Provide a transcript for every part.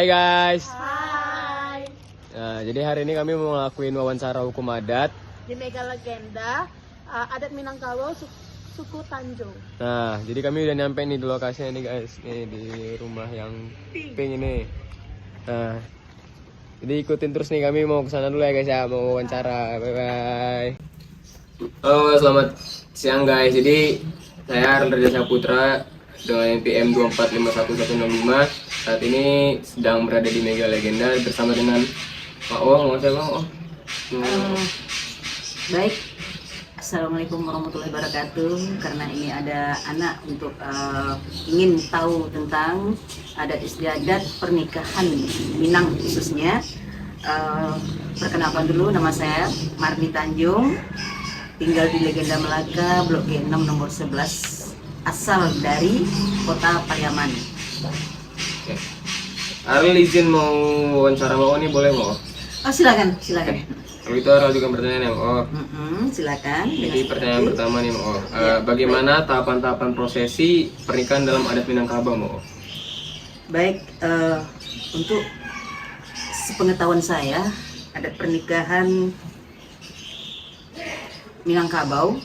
guys. Hai. Nah, jadi hari ini kami mau ngelakuin wawancara hukum adat Di Mega Legenda adat Minangkabau suku Tanjung. Nah, jadi kami udah nyampe nih di lokasinya nih guys, nih di rumah yang pink ini. Nah, jadi ikutin terus nih, kami mau kesana dulu ya guys ya, mau wawancara. Bye bye. Halo, selamat siang guys. Jadi saya Rendra Saputra dengan NPM 2451105 saat ini sedang berada di Mega Legenda bersama dengan Pak Ong. Mau saya Pak Ong? Baik, Assalamualaikum warahmatullahi wabarakatuh. Karena ini ada anak untuk ingin tahu tentang adat istiadat pernikahan Minang khususnya. Perkenalkan dulu, nama saya Marni Tanjung, tinggal di Legenda Melaka, Blok G6 nomor 11, asal dari Kota Pariaman. Oke. Aril izin mau wawancara Pak Ong nih, boleh Pak Ong? Oh, silakan. Kalau itu Aril juga pertanyaan ya Pak Ong. Silakan. Jadi pertanyaan pertama nih Pak Ong, bagaimana tahapan-tahapan prosesi pernikahan dalam adat Minangkabau Pak Ong? Baik, untuk sepengetahuan saya, adat pernikahan Minangkabau,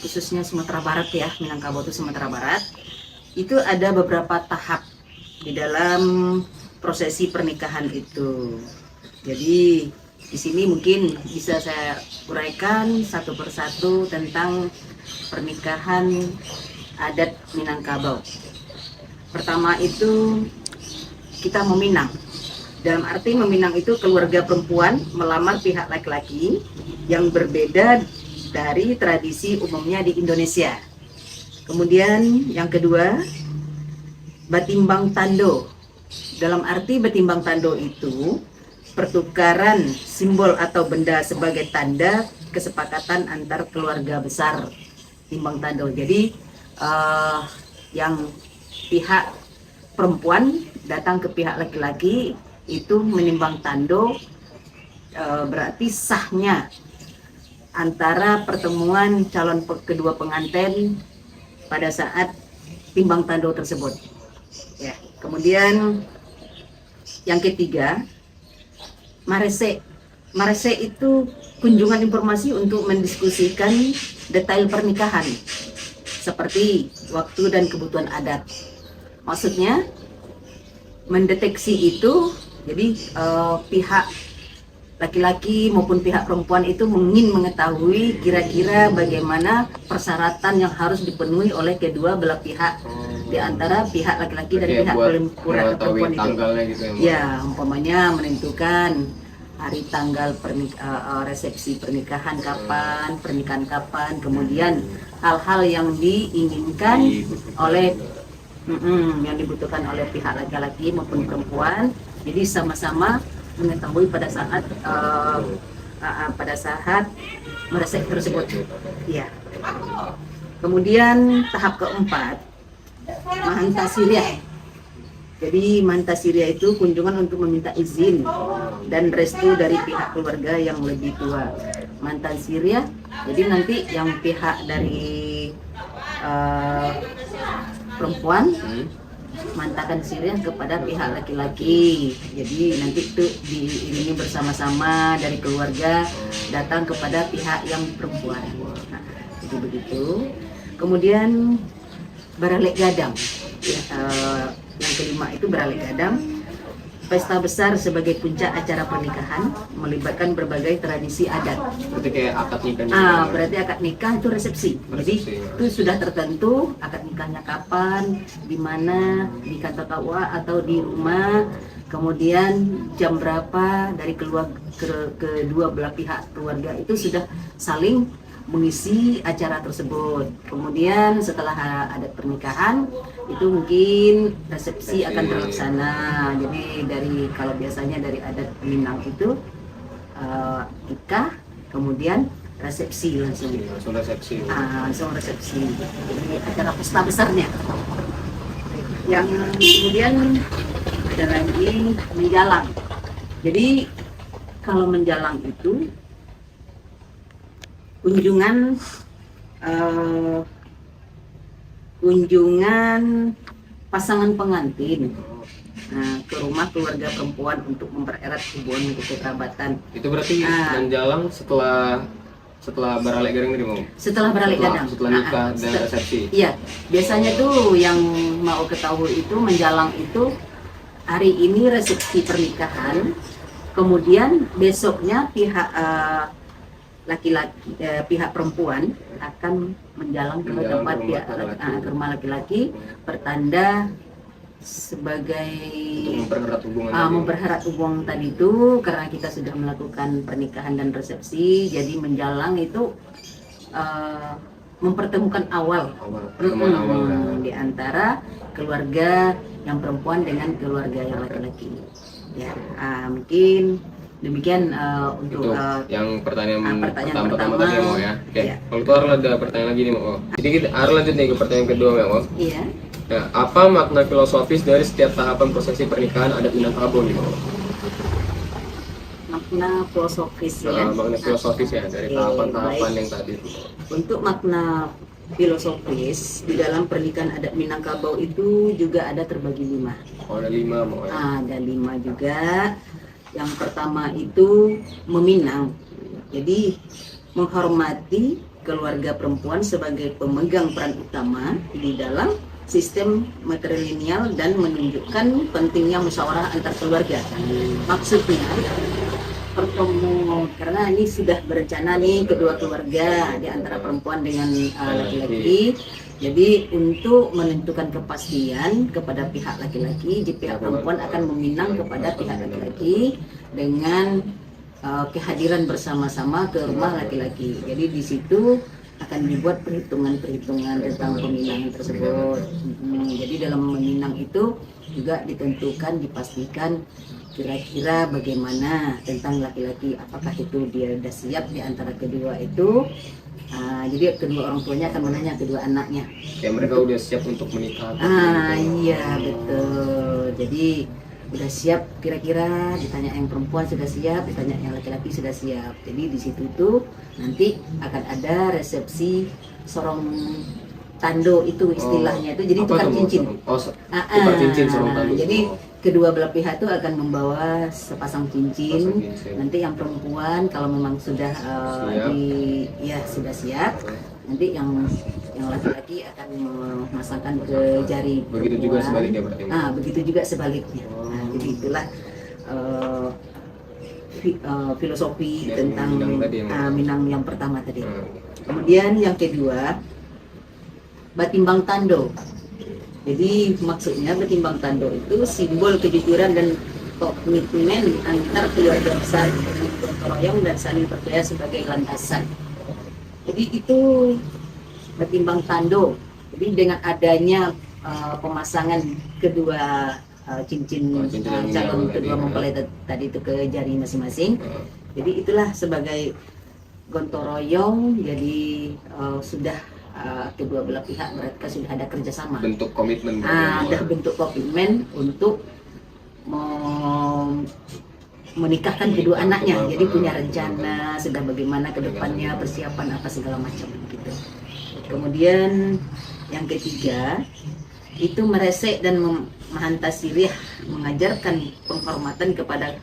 khususnya Sumatera Barat ya, Minangkabau itu Sumatera Barat, itu ada beberapa tahap di dalam prosesi pernikahan itu. Jadi di sini mungkin bisa saya uraikan satu persatu tentang pernikahan adat Minangkabau. Pertama itu kita meminang. Dalam arti meminang itu keluarga perempuan melamar pihak laki-laki yang berbeda dari tradisi umumnya di Indonesia. Kemudian yang kedua, batimbang tando. Dalam arti batimbang tando itu pertukaran simbol atau benda sebagai tanda kesepakatan antar keluarga besar, timbang tando. Jadi yang pihak perempuan datang ke pihak laki-laki itu menimbang tando, berarti sahnya antara pertemuan calon kedua pengantin pada saat timbang tando tersebut. Ya, kemudian yang ketiga, marese. Marese itu kunjungan informasi untuk mendiskusikan detail pernikahan seperti waktu dan kebutuhan adat. Maksudnya mendeteksi itu, jadi pihak laki-laki maupun pihak perempuan itu ingin mengetahui kira-kira bagaimana persyaratan yang harus dipenuhi oleh kedua belah pihak, di antara pihak laki-laki dan pihak perempuan itu. Gitu ya, umpamanya menentukan hari tanggal resepsi pernikahan kapan, pernikahan kapan, kemudian hal-hal yang diinginkan oleh yang dibutuhkan oleh pihak laki-laki maupun perempuan. Jadi sama-sama mengetahui pada saat meresep tersebut. Ya. Kemudian tahap keempat, mahantasirya. Jadi mahantasirya itu kunjungan untuk meminta izin dan restu dari pihak keluarga yang lebih tua. Mahantasirya, jadi nanti yang pihak dari perempuan mantakan sirih kepada pihak laki-laki. Jadi nanti itu diiringi bersama-sama dari keluarga datang kepada pihak yang perempuan. Nah, jadi begitu. Kemudian baralek gadang. Ya, yang kelima itu baralek gadang. Pesta besar sebagai puncak acara pernikahan melibatkan berbagai tradisi adat. Berarti kayak akad nikah. Berarti akad nikah itu resepsi. Jadi itu sudah tertentu akad nikahnya kapan, di mana, di kantor KUA atau di rumah. Kemudian jam berapa dari kedua belah pihak keluarga itu sudah saling mengisi acara tersebut. Kemudian setelah adat pernikahan itu mungkin resepsi akan terlaksana. Jadi kalau biasanya dari adat Minang itu nikah, kemudian resepsi langsung. Langsung resepsi. Jadi acara pesta besarnya. Yang kemudian ada lagi menjalang. Jadi kalau menjalang itu kunjungan pasangan pengantin ke rumah keluarga perempuan untuk mempererat hubungan kekerabatan. Itu berarti menjalang setelah baralek gadang tadi mau? Setelah baralek gadang. Setelah nikah dan resepsi. Iya, biasanya tuh yang mau ketahui itu menjalang itu hari ini resepsi pernikahan, kemudian besoknya pihak laki-laki pihak perempuan akan menjalang ke tempat pihak ke rumah laki-laki pertanda sebagai memperharap hubungan tadi itu, karena kita sudah melakukan pernikahan dan resepsi, jadi menjalang itu mempertemukan awal di antara keluarga yang perempuan dengan keluarga yang laki-laki. Ya, mungkin demikian untuk yang pertanyaan pertama pertama tadi mau ya. Oke. Ya. Kalau itu Arul ada pertanyaan lagi nih mau. Jadi kita Arul lanjut nih ke pertanyaan kedua mau. Iya. Nah, apa makna filosofis dari setiap tahapan prosesi pernikahan adat Minangkabau nih mau? Makna filosofis ya. Makna filosofis ya dari tahapan-tahapan yang tadi. Untuk makna filosofis di dalam pernikahan adat Minangkabau itu juga ada terbagi 5. Oh, ada 5 mau ya. Ada 5 juga. Yang pertama itu meminang. Jadi menghormati keluarga perempuan sebagai pemegang peran utama di dalam sistem matrilineal dan menunjukkan pentingnya musyawarah antar keluarga. Maksudnya pertemuan, karena ini sudah berencana nih kedua keluarga di antara perempuan dengan laki-laki. Jadi untuk menentukan kepastian kepada pihak laki-laki, pihak perempuan akan meminang kepada pihak laki-laki dengan kehadiran bersama-sama ke rumah laki-laki. Jadi di situ akan dibuat perhitungan-perhitungan tentang peminangan tersebut. Jadi dalam meminang itu juga ditentukan, dipastikan kira-kira bagaimana tentang laki-laki, apakah itu dia sudah siap di antara kedua itu. Jadi kedua orang tuanya akan menanya kedua anaknya. Ya mereka udah siap untuk menikah. Iya betul. Jadi udah siap kira-kira, ditanya yang perempuan sudah siap, ditanya yang laki-laki sudah siap. Jadi di situ tuh nanti akan ada resepsi sorong tando itu istilahnya itu. Jadi tukar cincin. Tukar cincin sorong tando. Jadi kedua belah pihak itu akan membawa sepasang cincin. Nanti yang perempuan kalau memang sudah sudah siap, nanti yang laki-laki akan memasangkan ke jari. Begitu juga sebaliknya berarti. Begitu juga sebaliknya. Jadi itulah filosofi dari tentang Minang yang pertama tadi. Kemudian yang kedua, batimbang tando. Jadi maksudnya batimbang tando itu simbol kejujuran dan komitmen antar keluarga besar, gotong royong dan saling percaya sebagai landasan. Jadi itu batimbang tando. Jadi dengan adanya pemasangan kedua cincin calon kedua mempelai tadi itu ke jari masing-masing. Jadi itulah sebagai gotong royong. Jadi sudah kedua belah pihak mereka sudah ada kerjasama. Bentuk komitmen. Ada bentuk komitmen untuk menikahkan kedua anaknya. Jadi punya rencana sudah bagaimana ke depannya, persiapan apa segala macam gitu. Kemudian yang ketiga itu meresek dan menghantar sirih, mengajarkan penghormatan kepada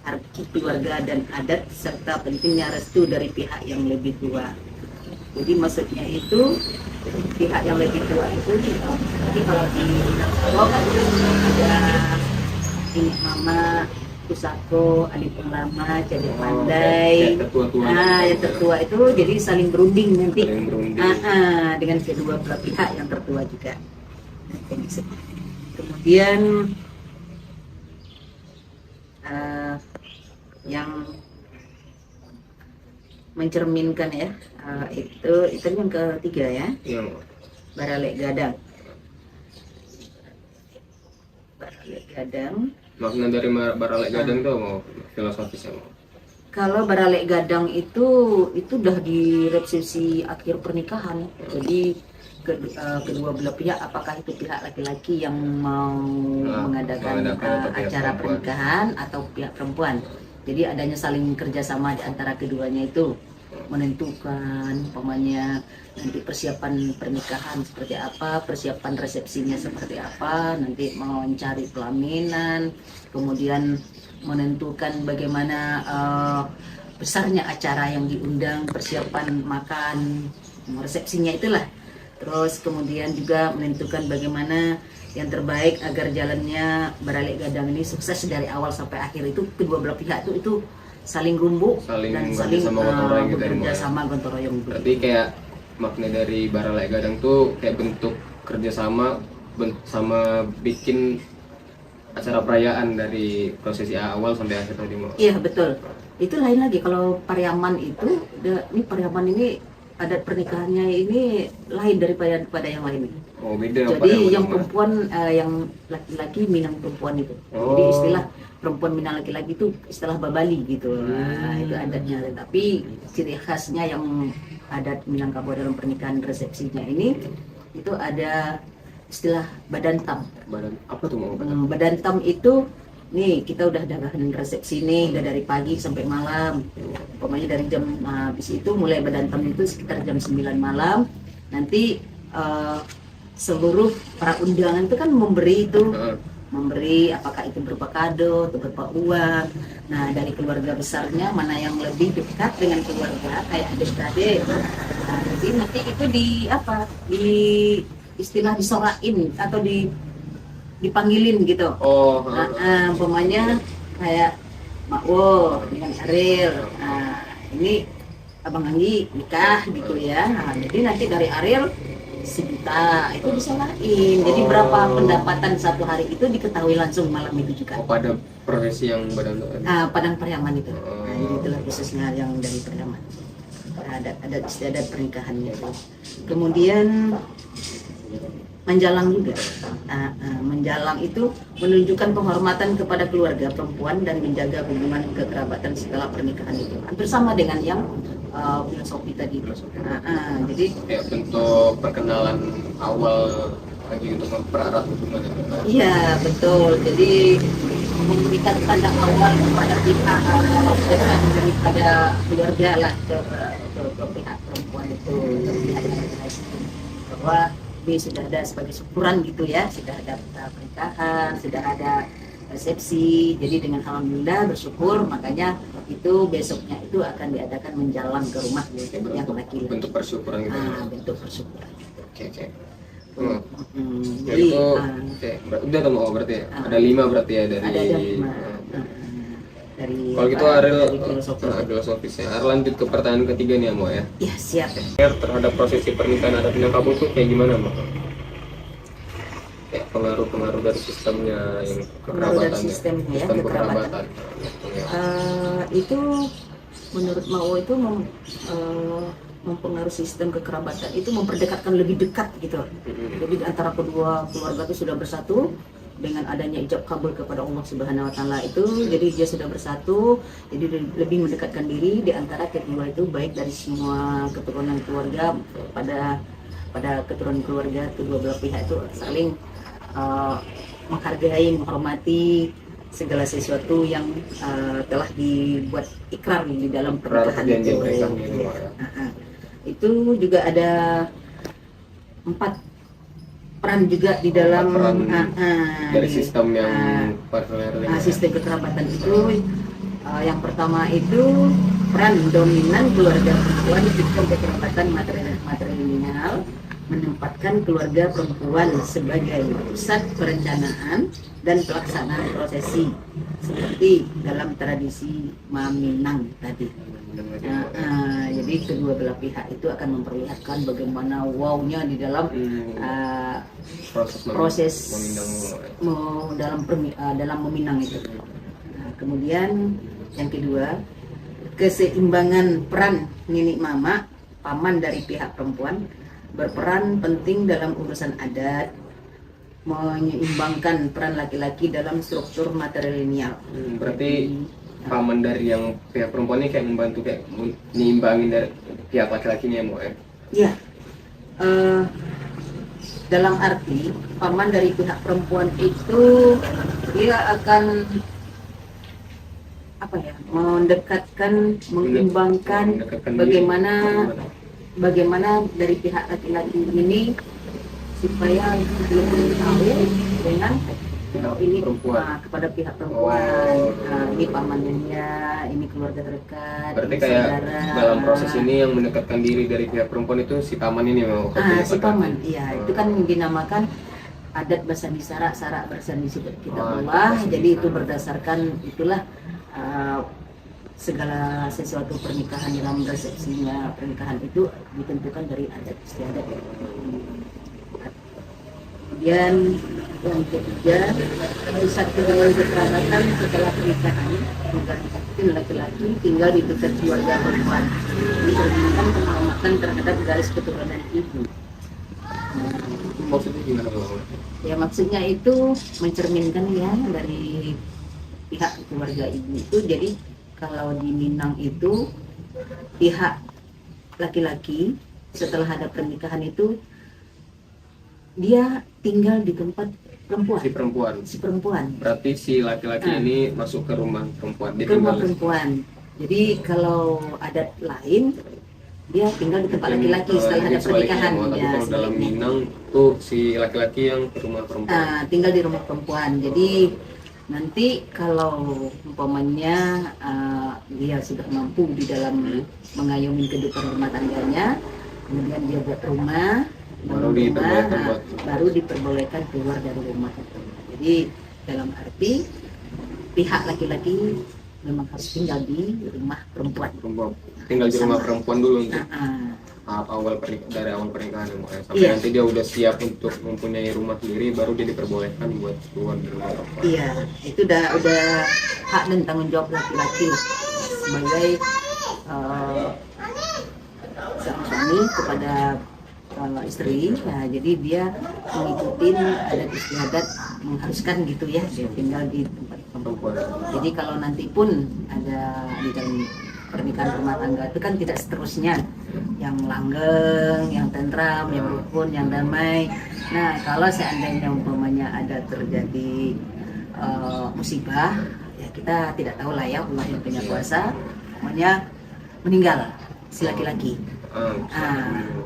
arti keluarga dan adat serta pentingnya restu dari pihak yang lebih tua. Jadi maksudnya itu pihak yang lebih tua itu jadi kalau di Minangkabau kan ada ini mama, pusako, adik lama, jadi pandai. Yang tertua itu jadi saling berunding nanti. Dengan kedua belah pihak yang tertua juga. Kemudian yang mencerminkan ya, itu yang ketiga ya. Baralek gadang. Baralek gadang. Makna dari baralek gadang itu mau filosofisnya mau? Kalau baralek gadang itu udah di resepsi akhir pernikahan. Jadi kedua belah pihak, apakah itu pihak laki-laki yang mau mengadakan acara pernikahan atau pihak perempuan. Jadi adanya saling kerjasama di antara keduanya itu. menentukan umpamanya nanti persiapan pernikahan seperti apa, persiapan resepsinya seperti apa, nanti mencari pelaminan, kemudian menentukan bagaimana besarnya acara yang diundang, persiapan makan, resepsinya itulah. Terus kemudian juga menentukan bagaimana yang terbaik agar jalannya Baralik Gadang ini sukses dari awal sampai akhir. Itu kedua belah pihak itu saling rumbuk dan saling bekerja sama gotong royong. Berarti kayak makna dari Baralik Gadang tuh kayak bentuk kerjasama sama bikin acara perayaan dari prosesi awal sampai akhir tadi mau. Iya betul. Itu lain lagi kalau Pariaman itu, ini Pariaman ini adat pernikahannya ini lain daripada yang lain. Oh beda. Jadi yang perempuan, yang laki-laki Minang perempuan itu. Oh. Jadi istilah perempuan Minang laki-laki itu istilah Babali gitu. Nah, itu adatnya. Tapi ciri khasnya yang adat Minangkabau dalam pernikahan resepsinya ini itu ada istilah badan tam. Badan apa tuh mau? Badan tam itu nih kita udah dadakan resepsi nih udah dari pagi sampai malam. Pokoknya dari jam habis itu mulai badan tam itu sekitar jam 9 malam. Nanti seluruh para undangan itu kan memberi itu. Memberi apakah itu berupa kado atau berupa uang. Nah dari keluarga besarnya mana yang lebih dekat dengan keluarga kayak adik-adik. Nah, jadi nanti itu di istilah disorain atau dipanggilin gitu. Umpamanya kayak Mak Wo dengan Ariel. Nah ini Abang Anggi nikah gitu ya. Nah, jadi nanti dari Ariel 1 juta itu disolain. Jadi berapa pendapatan satu hari itu diketahui langsung malam itu juga. Pada profesi yang badan Padang Pariaman itu. Nah, jadi itulah khususnya yang dari Pariaman. Ada istiadat pernikahannya. Kemudian menjalang juga. Menjalang itu menunjukkan penghormatan kepada keluarga perempuan dan menjaga hubungan kekerabatan setelah pernikahan itu. Hampir sama dengan yang filosofi tadi. Jadi kayak bentuk perkenalan awal lagi untuk mempererat hubungan. Iya betul. Jadi memberikan tanda awal kepada pihak daripada keluarga lah ke pihak perempuan itu, bahwa dia sudah ada sebagai syukuran gitu ya, sudah ada pernikahan, sudah ada resepsi. Jadi dengan alhamdulillah bersyukur, makanya itu besoknya itu akan diadakan menjalang ke rumah yang laki-laki. Bentuk bersyukuran gitu. Bentuk bersyukuran. Oke. Jadi itu udah temu berarti ya? Ada 5 berarti ya dari. Ada 5. Kalau gitu Ariel filosofisnya. Ariel lanjut ke pertanyaan ketiga nih ya Mo ya. Iya siap. Terhadap prosesi pernikahan adat Minangkabau tuh kayak gimana Mo? Kayak pengaruh dari sistemnya yang kekerabatan. Sistem kekerabatan. Itu menurut Mao itu mempengaruhi sistem kekerabatan itu memperdekat lebih dekat gitu. Jadi antara kedua keluarga itu sudah bersatu dengan adanya ijab kabul kepada Allah Subhanahu wa taala itu, jadi dia sudah bersatu, jadi lebih mendekatkan diri di antara kedua itu, baik dari semua keturunan keluarga pada keturunan keluarga kedua belah pihak itu saling menghargai, menghormati segala sesuatu yang telah dibuat ikrar di dalam pernikahan itu. Itu juga ada 4 peran juga di dalam dari sistem yang sistem kekerabatan itu. Yang pertama itu peran dominan keluarga perempuan di sistem kekerabatan matrilineal, menempatkan keluarga perempuan sebagai pusat perencanaan dan pelaksanaan prosesi seperti dalam tradisi Maminang tadi. Jadi kedua belah pihak itu akan memperlihatkan bagaimana wownya di dalam proses dalam meminang itu. Kemudian yang kedua, keseimbangan peran nenek mama, paman dari pihak perempuan berperan penting dalam urusan adat, menyeimbangkan peran laki-laki dalam struktur matrilineal. Berarti paman dari yang pihak perempuan ini kayak membantu kayak nyimbangin dari pihak laki-lakinya ya Mo ya? Iya. Dalam arti paman dari pihak perempuan itu dia akan apa ya, mendekatkan, mengimbangkan Mendekatkan bagaimana dari pihak laki-laki ini supaya lebih tahu dengan ini perempuan. kepada pihak perempuan. Ini pamannya, ini keluarga terdekat, Berarti ini kayak saudara. dalam proses ini yang mendekatkan diri dari pihak perempuan itu si paman ini memang Si paman, iya, itu kan dinamakan adat Basandi Sarak, Sarak Bersandi Kitabullah. Jadi itu berdasarkan itulah segala sesuatu pernikahan dalam resepsinya pernikahan itu ditentukan dari adat istiadat. Kemudian yang ketiga, satu dengan kekerabatan setelah pernikahan, laki-laki tinggal di dekat keluarga perempuan. Ini berdasarkan penghormatan terhadap garis keturunan ibu. Maksudnya gimana Bang? Ya maksudnya itu mencerminkan ya dari pihak keluarga ibu itu. Jadi kalau di Minang itu pihak laki-laki setelah ada pernikahan itu dia tinggal di tempat perempuan. Si perempuan. Berarti si laki-laki ini masuk ke rumah perempuan. Dia Ke rumah tinggal perempuan. Jadi kalau adat lain dia tinggal di tempat laki-laki setelah ada pernikahan. Tapi kalau dalam Minang tuh si laki-laki yang ke rumah perempuan. Tinggal di rumah perempuan. Jadi nanti kalau umpamanya dia sudah mampu di dalam mengayomi kehidupan rumah tangganya, kemudian dia buat rumah, baru diperbolehkan keluar dari rumah itu. Jadi dalam arti pihak laki-laki memang harus tinggal di rumah perempuan. Tinggal di rumah perempuan dulu untuk dari awal pernikahan sampai nanti dia udah siap untuk mempunyai rumah sendiri, baru dia diperbolehkan buat keluar dari rumah perempuan. Iya, itu udah hak dan tanggung jawab laki-laki sebagai suami kepada istri. Nah, jadi dia mengikuti adat istiadat mengharuskan gitu ya, dia tinggal di tempat perempuan. Jadi kalau nanti pun ada di dalam pernikahan rumah tangga itu kan tidak seterusnya yang langgeng, yang tentram, yang rukun, yang damai. Nah, kalau seandainya umpamanya ada terjadi musibah, ya kita tidak tahu lah ya, Allah yang punya kuasa, umpamanya meninggal si laki-laki.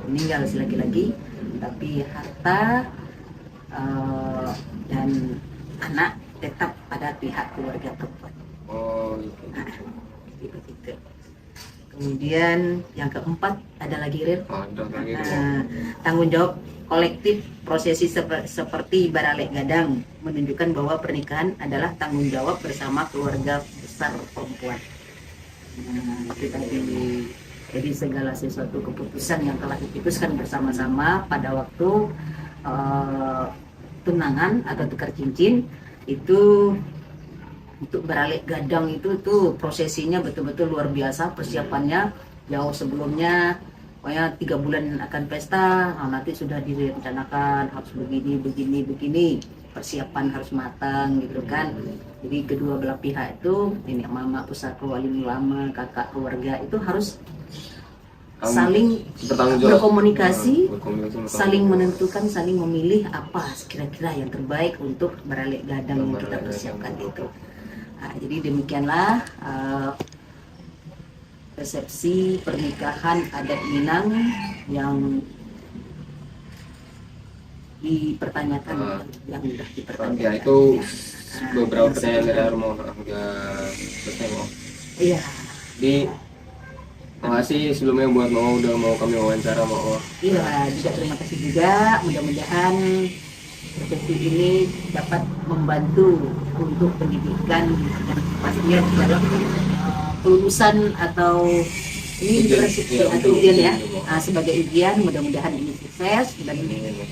Meninggal si laki-laki, tapi harta dan anak tetap pada pihak keluarga perempuan. Gitu. Kemudian yang keempat ada lagi tanggung jawab kolektif prosesi seperti baralek gadang, menunjukkan bahwa pernikahan adalah tanggung jawab bersama keluarga besar perempuan. Jadi segala sesuatu keputusan yang telah diputuskan bersama-sama pada waktu tunangan atau tukar cincin itu, untuk baralek gadang itu tuh prosesinya betul-betul luar biasa, persiapannya jauh sebelumnya. Pokoknya 3 bulan akan pesta, nanti sudah direncanakan harus begini, persiapan harus matang gitu kan. Jadi kedua belah pihak itu, ini mama, pusaka, wali ulama, kakak keluarga itu harus saling berkomunikasi, saling menentukan, saling memilih apa kira-kira yang terbaik untuk baralek gadang yang kita persiapkan itu. Jadi demikianlah resepsi pernikahan adat Minang yang dipertanyakan, yang sudah dipertanyakan. Ya itu beberapa pertanyaan dari rumah udah selesai mau. Iya. Jadi makasih sebelumnya buat udah mau kami wawancara mau. Iya, juga terima kasih juga. Mudah-mudahan resepsi ini dapat membantu untuk pendidikan yang pastinya di dalam kelulusan atau ini resepsi atau ujian ya. Sebagai ujian, mudah-mudahan ini sukses dan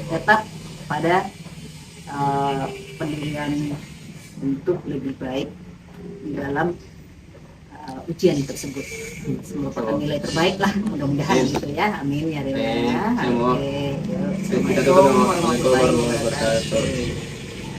tetap pada penilaian untuk lebih baik di dalam ujian tersebut. Semoga nilai terbaik lah, mudah-mudahan gitu ya. Amin ya Dewa. Oke. Assalamualaikum warahmatullahi wabarakatuh.